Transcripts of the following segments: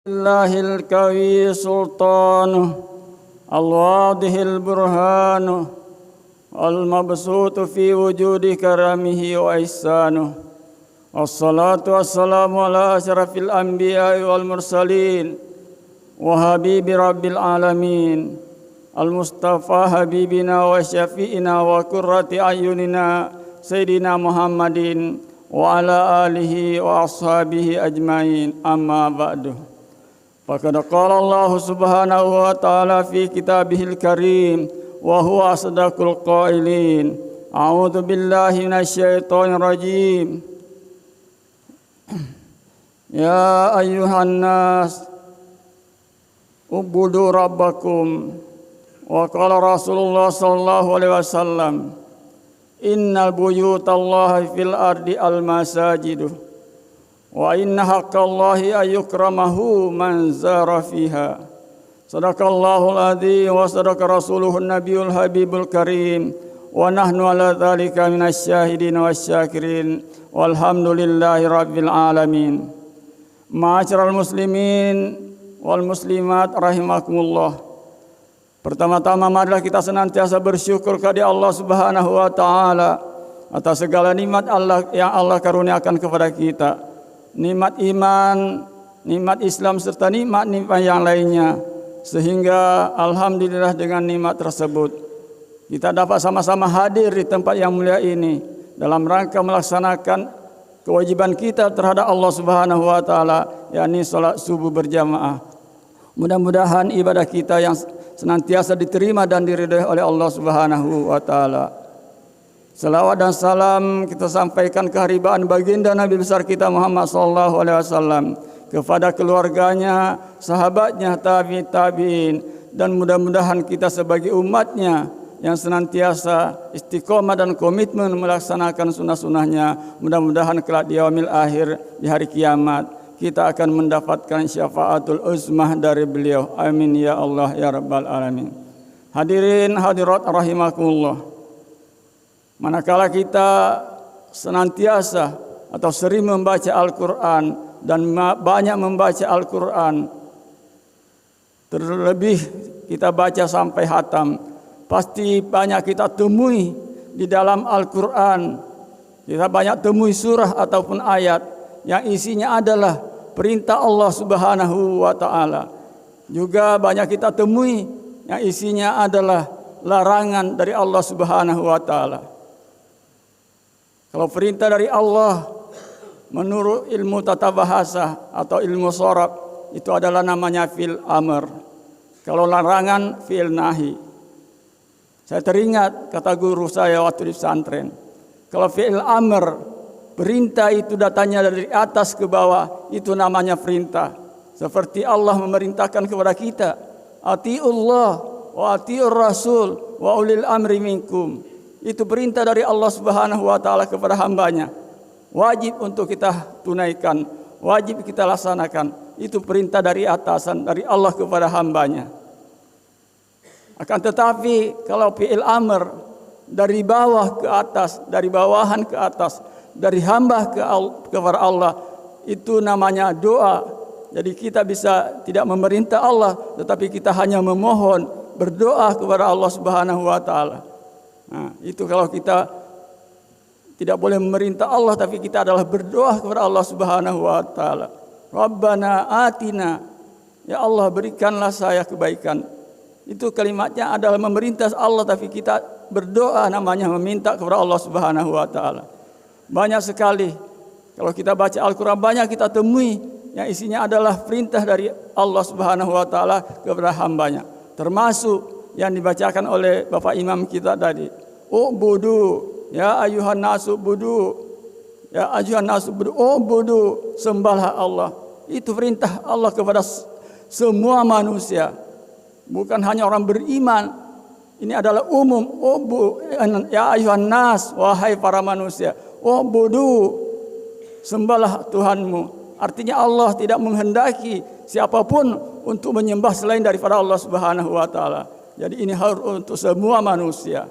Allahil kawi sultanu al-wadihil burhanu al-mabsutu fi wujudi karamihi wa ihsanu. Wassalatu wassalamu ala asyrafil anbiya'i wal mursalin wa habibi rabbil alamin al-mustafa habibina wa syafi'ina wa qurrati ayunina sayyidina Muhammadin wa ala alihi wa ashabihi ajmain, amma ba'du. Faqad qala Allah subhanahu wa ta'ala fi kitabihil karim wa huwa asdaqul qailin. A'udzu billahi minasyaitonir rajim. Ya ayyuhan nas ubudu rabbakum. Wa qala Rasulullah sallallahu alaihi wasallam, innal buyutallahi fil ardi al-masajidu wa inna haqqallahi ayyukramahu man zara fiha. Sadaqallahul adzim wa sadaqa rasuluhun nabiyul habibul karim wa nahnu ala dzalika minasyahidin wasyakirin walhamdulillahi rabbil alamin. Ma'asyiral muslimin wal muslimat rahimakumullah. Pertama-tama marilah kita senantiasa bersyukur kepada Allah Subhanahu wa taala atas segala nikmat Allah yang Allah karuniakan kepada kita. Nikmat iman, nikmat Islam serta nikmat-nikmat yang lainnya, sehingga alhamdulillah dengan nikmat tersebut kita dapat sama-sama hadir di tempat yang mulia ini dalam rangka melaksanakan kewajiban kita terhadap Allah Subhanahu wa taala, yakni salat subuh berjamaah. Mudah-mudahan ibadah kita yang senantiasa diterima dan diridhai oleh Allah Subhanahu wa taala. Salawat dan salam kita sampaikan keharibaan baginda Nabi besar kita Muhammad sallallahu alaihi wasallam kepada keluarganya, sahabatnya, tabi'in, dan mudah-mudahan kita sebagai umatnya yang senantiasa istiqomah dan komitmen melaksanakan sunnah-sunnahnya, mudah-mudahan kelak di yaumil akhir, di hari kiamat, kita akan mendapatkan syafaatul uzmah dari beliau. Amin ya Allah ya rabbal alamin. Hadirin hadirat rahimakumullah. Manakala kita senantiasa atau sering membaca Al-Quran dan banyak membaca Al-Quran, terlebih kita baca sampai hatam, pasti banyak kita temui di dalam Al-Quran. Kita banyak temui surah ataupun ayat yang isinya adalah perintah Allah Subhanahu wa ta'ala. Juga banyak kita temui yang isinya adalah larangan dari Allah Subhanahu wa ta'ala. Kalau perintah dari Allah menurut ilmu tata bahasa atau ilmu sharaf itu adalah namanya fi'il amr. Kalau larangan fi'il nahi. Saya teringat kata guru saya waktu di pesantren. Kalau fi'il amr, perintah itu datanya dari atas ke bawah, itu namanya perintah. Seperti Allah memerintahkan kepada kita, atiullah wa atiur rasul wa ulil amri minkum. Itu perintah dari Allah Subhanahu wa taala kepada hambanya. Wajib untuk kita tunaikan, wajib kita laksanakan. Itu perintah dari atasan, dari Allah kepada hambanya. Akan tetapi kalau fi'il amr dari bawah ke atas, dari bawahan ke atas, dari hamba kepada Allah, itu namanya doa. Jadi kita bisa tidak memerintah Allah, tetapi kita hanya memohon, berdoa kepada Allah Subhanahu wa taala. Nah, itu kalau kita tidak boleh memerintah Allah, tapi kita adalah berdoa kepada Allah Subhanahu wa taala. Rabbana atina, ya Allah berikanlah saya kebaikan. Itu kalimatnya adalah memerintah Allah, tapi kita berdoa namanya meminta kepada Allah Subhanahu wa taala. Banyak sekali kalau kita baca Al-Qur'an, banyak kita temui yang isinya adalah perintah dari Allah Subhanahu wa taala kepada hambanya. Termasuk yang dibacakan oleh Bapak Imam kita tadi. Ubudu, ya ayuhan nasu budu. Ya ayuhan nasu budu, ubudu, sembahlah Allah. Itu perintah Allah kepada semua manusia. Bukan hanya orang beriman. Ini adalah umum. Ya ayuhan nas, wahai para manusia. Ubudu, sembahlah Tuhanmu. Artinya Allah tidak menghendaki siapapun untuk menyembah selain daripada Allah Subhanahu wa taala. Jadi ini harus untuk semua manusia.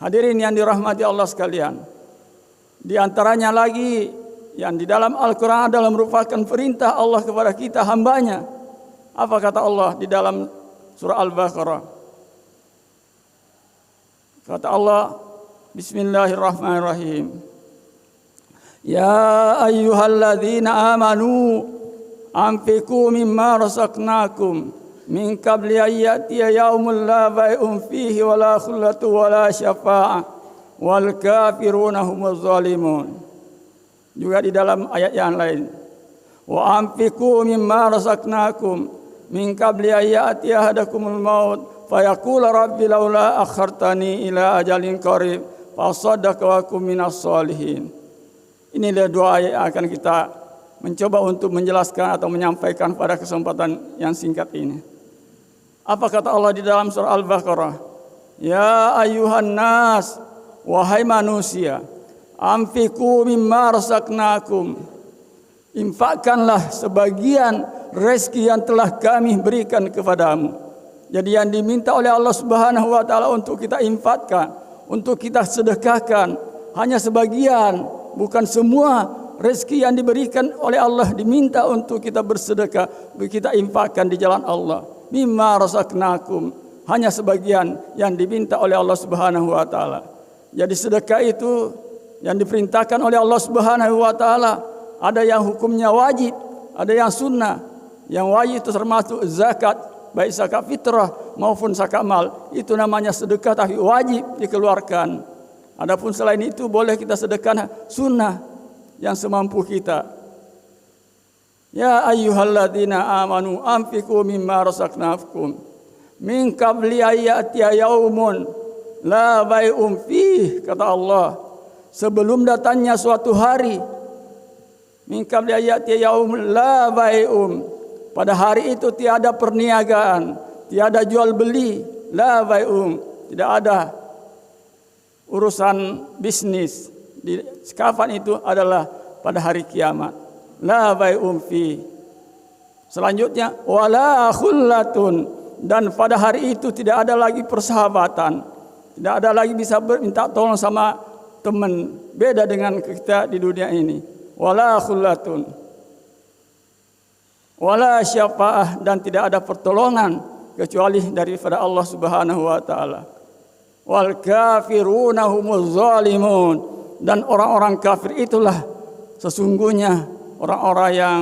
Hadirin yang dirahmati Allah sekalian. Di antaranya lagi yang di dalam Al-Quran adalah merupakan perintah Allah kepada kita hambanya. Apa kata Allah di dalam surah Al-Baqarah? Kata Allah, Bismillahirrahmanirrahim. Ya ayyuhalladzina amanu anfiqu mimma razaqnakum min qabli an ya'tiya yaumun la bai'un fihi wala khullatu wala syafa'ah wal kafiruna humuz zalimun. Juga di dalam ayat yang lain, wa anfiqu mimma razaqnakum min qabli an ya'tiya ahadakumul maut fayaqula rabbi laula akhartani ila ajalin qarib fa asaddaqa wa akum minas solihin. Inilah doa yang akan kita mencoba untuk menjelaskan atau menyampaikan pada kesempatan yang singkat ini. Apa kata Allah di dalam surah Al-Baqarah? Ya ayuhan nas, wahai manusia, anfiqu mimma razaqnakum. Infakkanlah sebagian rezeki yang telah kami berikan kepadamu. Jadi yang diminta oleh Allah Subhanahu wa taala untuk kita infakkan, untuk kita sedekahkan, hanya sebagian, bukan semua rezeki yang diberikan oleh Allah diminta untuk kita bersedekah, kita infakkan di jalan Allah. Mimma razaqnakum, hanya sebagian yang diminta oleh Allah Subhanahu wa taala. Jadi sedekah itu yang diperintahkan oleh Allah Subhanahu wa taala, ada yang hukumnya wajib, ada yang sunnah. Yang wajib itu termasuk zakat, baik zakat fitrah maupun zakat mal. Itu namanya sedekah tapi wajib dikeluarkan. Adapun selain itu boleh kita sedekah sunnah yang semampu kita. Ya ayyuhalladzina amanu anfiqu mimma razaqnakum min qabli ayyatiya yaumun la bai'un fih, kata Allah, sebelum datangnya suatu hari. Min qabli ayyatiya yaumun la bai'un, pada hari itu tiada perniagaan, tiada jual beli, la bai'un, tidak ada urusan bisnis. Di kapan itu adalah pada hari kiamat. La bai'un fi. Selanjutnya wala khullatun, dan pada hari itu tidak ada lagi persahabatan, tidak ada lagi bisa minta tolong sama teman, beda dengan kita di dunia ini. Wala khullatun wala syafa'ah, dan tidak ada pertolongan kecuali daripada Allah Subhanahu wa taala. Wal kafiruna humuz zalimun, dan orang-orang kafir itulah sesungguhnya orang-orang yang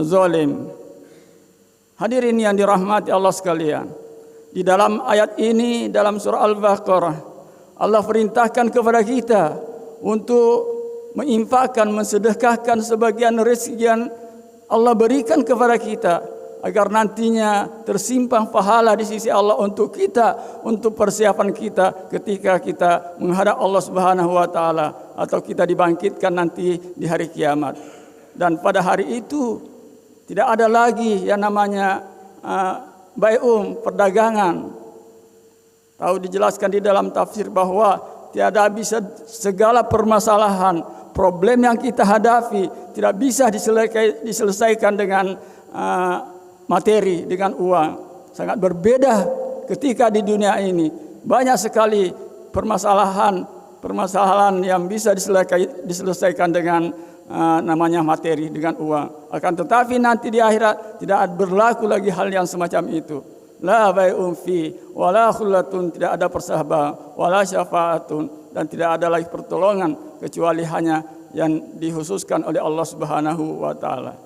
zalim. Hadirin yang dirahmati Allah sekalian, di dalam ayat ini dalam surah Al-Baqarah, Allah perintahkan kepada kita untuk menginfakkan, mensedekahkan sebagian rezeki yang Allah berikan kepada kita, agar nantinya tersimpan pahala di sisi Allah untuk kita, untuk persiapan kita ketika kita menghadap Allah Subhanahu wa taala, atau kita dibangkitkan nanti di hari kiamat. Dan pada hari itu tidak ada lagi yang namanya perdagangan. Tahu dijelaskan di dalam tafsir bahwa tiada bisa segala permasalahan, problem yang kita hadapi tidak bisa diselesaikan dengan materi, dengan uang. Sangat berbeda ketika di dunia ini. Banyak sekali permasalahan yang bisa diselesaikan dengan namanya materi, dengan uang. Akan tetapi nanti di akhirat tidak berlaku lagi hal yang semacam itu. La bai'un fi wala khullatun, tidak ada persahabatan, wala syafa'atun, dan tidak ada lagi pertolongan kecuali hanya yang dikhususkan oleh Allah Subhanahu wa taala.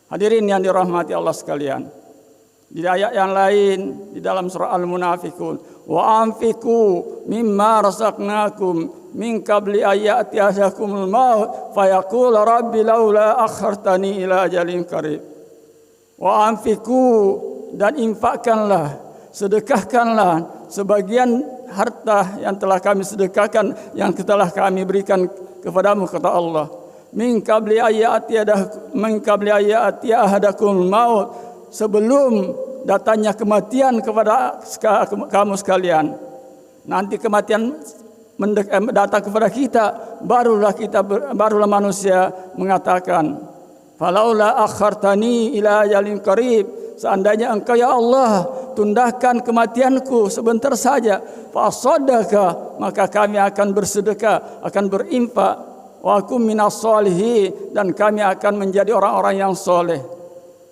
Hadirin yang dirahmati Allah sekalian, di ayat yang lain di dalam surah Al-Munafiqun, wa anfiqu mimma razaqnakum min qabli ayati ahadakumul maut fayaqul rabbi laula akhartani ila ajalin qarib. Wa anfiqu, dan infakkanlah, sedekahkanlah sebagian harta yang telah kami sedekahkan, yang telah kami berikan kepadamu, kata Allah. Min qabli ayati ahadakumul maut, sebelum datangnya kematian kepada kamu sekalian. Nanti kematian datang kepada kita, barulah manusia mengatakan, falaula akhartani ila ajalin qarib, seandainya engkau ya Allah tundahkan kematianku sebentar saja, fa asaddaka, maka kami akan bersedekah, akan berinfak, wa kum minas sholihin, dan kami akan menjadi orang-orang yang soleh.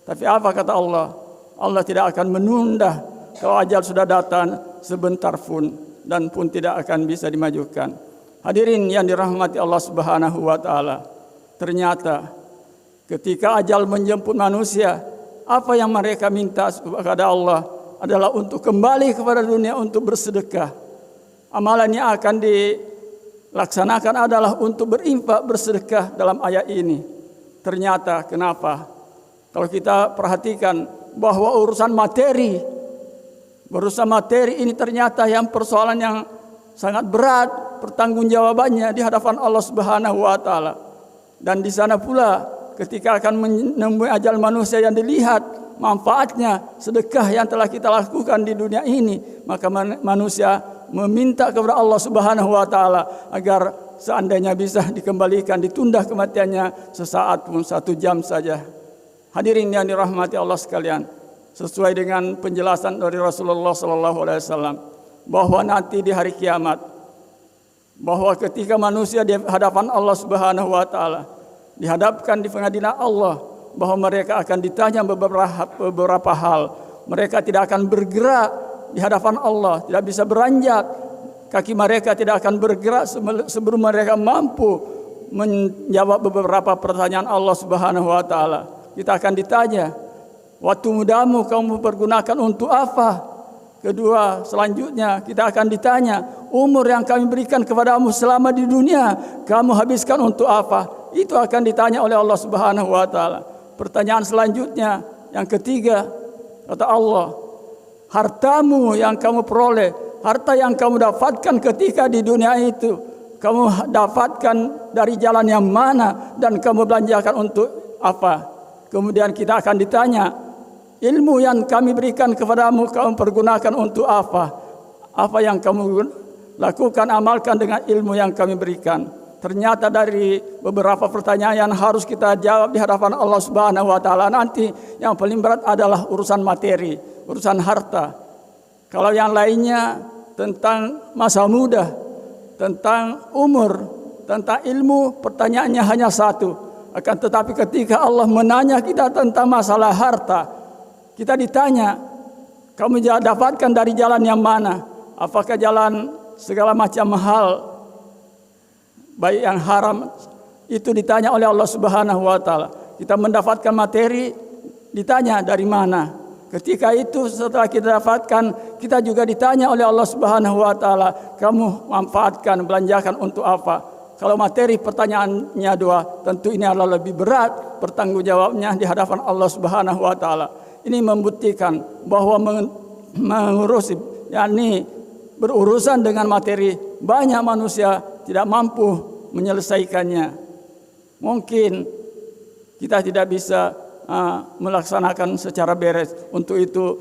Tapi apa kata Allah? Allah tidak akan menunda kalau ajal sudah datang sebentar pun, dan pun tidak akan bisa dimajukan. Hadirin yang dirahmati Allah Subhanahu wa taala, ternyata ketika ajal menjemput manusia, apa yang mereka minta kepada Allah adalah untuk kembali kepada dunia untuk bersedekah. Amalan yang akan dilaksanakan adalah untuk berinfak, bersedekah dalam ayat ini. Ternyata kenapa? Kalau kita perhatikan bahwa urusan materi ini ternyata yang persoalan yang sangat berat pertanggungjawabannya di hadapan Allah Subhanahu wa taala. Dan di sana pula ketika akan menemui ajal manusia yang dilihat manfaatnya sedekah yang telah kita lakukan di dunia ini, maka manusia meminta kepada Allah Subhanahu wa taala agar seandainya bisa dikembalikan, ditunda kematiannya sesaat pun, 1 jam saja. Hadirin yang dirahmati Allah sekalian, sesuai dengan penjelasan dari Rasulullah SAW, bahwa nanti di hari kiamat, bahwa ketika manusia di hadapan Allah Subhanahu wa taala, dihadapkan di pengadilan Allah, bahwa mereka akan ditanya beberapa hal. Mereka tidak akan bergerak di hadapan Allah, tidak bisa beranjak. Kaki mereka tidak akan bergerak sebelum mereka mampu menjawab beberapa pertanyaan Allah Subhanahu wa taala. Kita akan ditanya, waktu mudamu kamu pergunakan untuk apa? Kedua, selanjutnya kita akan ditanya, umur yang kami berikan kepadamu selama di dunia, kamu habiskan untuk apa? Itu akan ditanya oleh Allah Subhanahu wa taala. Pertanyaan selanjutnya, yang ketiga, kata Allah, hartamu yang kamu peroleh, harta yang kamu dapatkan ketika di dunia itu, kamu dapatkan dari jalan yang mana dan kamu belanjakan untuk apa? Kemudian kita akan ditanya, ilmu yang kami berikan kepadamu kamu pergunakan untuk apa? Apa yang kamu lakukan, amalkan dengan ilmu yang kami berikan. Ternyata dari beberapa pertanyaan yang harus kita jawab di hadapan Allah Subhanahu wa taala nanti, yang paling berat adalah urusan materi, urusan harta. Kalau yang lainnya tentang masa muda, tentang umur, tentang ilmu, pertanyaannya hanya satu. Akan tetapi ketika Allah menanya kita tentang masalah harta, kita ditanya, kamu dapatkan dari jalan yang mana? Apakah jalan segala macam hal, baik yang haram, itu ditanya oleh Allah Subhanahu wa taala. Kita mendapatkan materi, ditanya dari mana? Ketika itu setelah kita dapatkan, kita juga ditanya oleh Allah Subhanahu wa taala, kamu manfaatkan, belanjakan untuk apa? Kalau materi pertanyaannya dua, tentu ini adalah lebih berat pertanggungjawabnya di hadapan Allah Subhanahu wa taala. Ini membuktikan bahwa mengurusi, yakni berurusan dengan materi, banyak manusia tidak mampu menyelesaikannya. Mungkin kita tidak bisa melaksanakan secara beres. Untuk itu,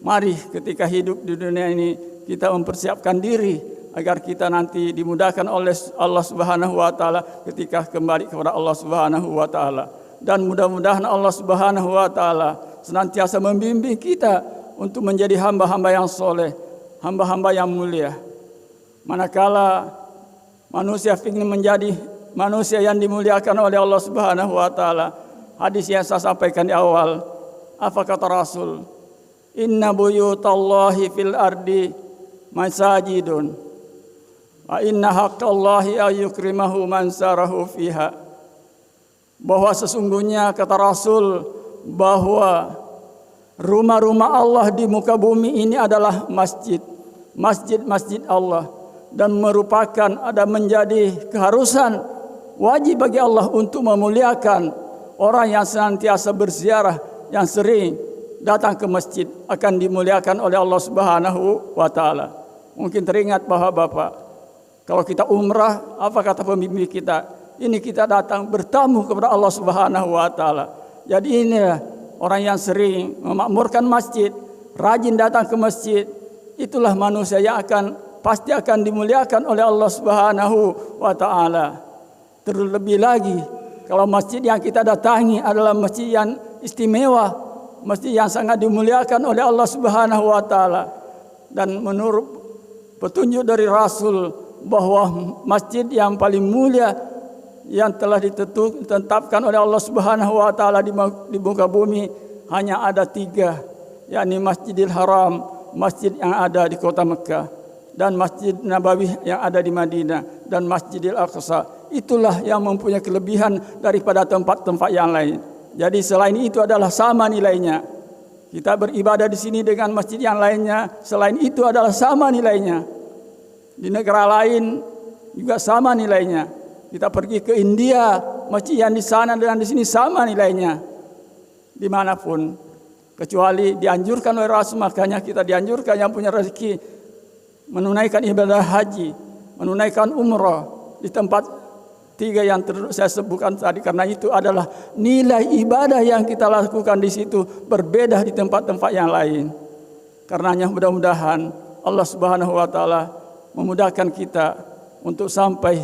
mari ketika hidup di dunia ini kita mempersiapkan diri agar kita nanti dimudahkan oleh Allah Subhanahu wa taala ketika kembali kepada Allah Subhanahu wa taala. Dan mudah-mudahan Allah Subhanahu wa taala senantiasa membimbing kita untuk menjadi hamba-hamba yang soleh, hamba-hamba yang mulia. Manakala manusia ingin menjadi manusia yang dimuliakan oleh Allah Subhanahu wa taala, hadis yang saya sampaikan di awal, apa kata Rasul? Inna buyutallahi fil ardi masajidun wa inna haqqallahi ayyukrimahu man sarahu fiha. Bahwa sesungguhnya kata Rasul, bahwa rumah-rumah Allah di muka bumi ini adalah masjid, masjid-masjid Allah, dan merupakan ada menjadi keharusan wajib bagi Allah untuk memuliakan orang yang senantiasa berziarah, yang sering datang ke masjid, akan dimuliakan oleh Allah Subhanahu wa taala. Mungkin teringat Bapak-bapak, kalau kita umrah, apa kata pembimbing kita? Ini kita datang bertamu kepada Allah Subhanahu wa taala. Jadi inilah orang yang sering memakmurkan masjid, rajin datang ke masjid, itulah manusia yang pasti akan dimuliakan oleh Allah Subhanahu wa taala. Terlebih lagi kalau masjid yang kita datangi adalah masjid yang istimewa, masjid yang sangat dimuliakan oleh Allah Subhanahu wa taala. Dan menurut petunjuk dari Rasul, bahwa masjid yang paling mulia yang telah ditetapkan oleh Allah Subhanahu wa taala di muka bumi hanya ada 3, yakni Masjidil Haram, masjid yang ada di kota Mekah, dan Masjid Nabawi yang ada di Madinah, dan Masjidil Aqsa. Itulah yang mempunyai kelebihan daripada tempat-tempat yang lain. Jadi selain itu adalah sama nilainya. Kita beribadah di sini dengan masjid yang lainnya, selain itu adalah sama nilainya. Di negara lain juga sama nilainya. Kita pergi ke India, masjid yang di sana dengan di sini sama nilainya. Dimanapun, kecuali dianjurkan oleh Rasul, makanya kita dianjurkan yang punya rezeki menunaikan ibadah haji, menunaikan umrah di tempat 3 yang saya sebutkan tadi, karena itu adalah nilai ibadah yang kita lakukan di situ berbeda di tempat-tempat yang lain. Karenanya mudah-mudahan Allah Subhanahu wa taala memudahkan kita untuk sampai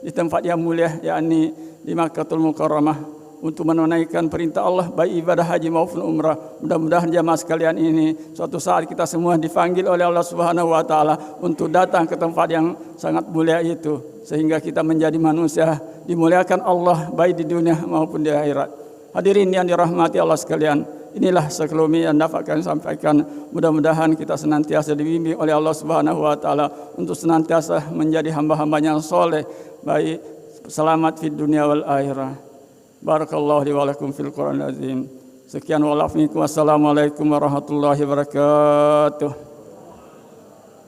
di tempat yang mulia, yakni di Makkahul Mukarramah, untuk menunaikan perintah Allah baik ibadah haji maupun umrah. Mudah-mudahan jamaah sekalian ini suatu saat kita semua dipanggil oleh Allah Subhanahu wa taala untuk datang ke tempat yang sangat mulia itu, sehingga kita menjadi manusia dimuliakan Allah baik di dunia maupun di akhirat. Hadirin yang dirahmati Allah sekalian, inilah sekelumit yang dapat kami sampaikan. Mudah-mudahan kita senantiasa dibimbing oleh Allah Subhanahu wa taala untuk senantiasa menjadi hamba-hambanya yang soleh, baik selamat di dunia wal akhirah. Barakallahu li wa lakum fil Qur'anil azim. Sekian wa'alaikum warahmatullahi wabarakatuh.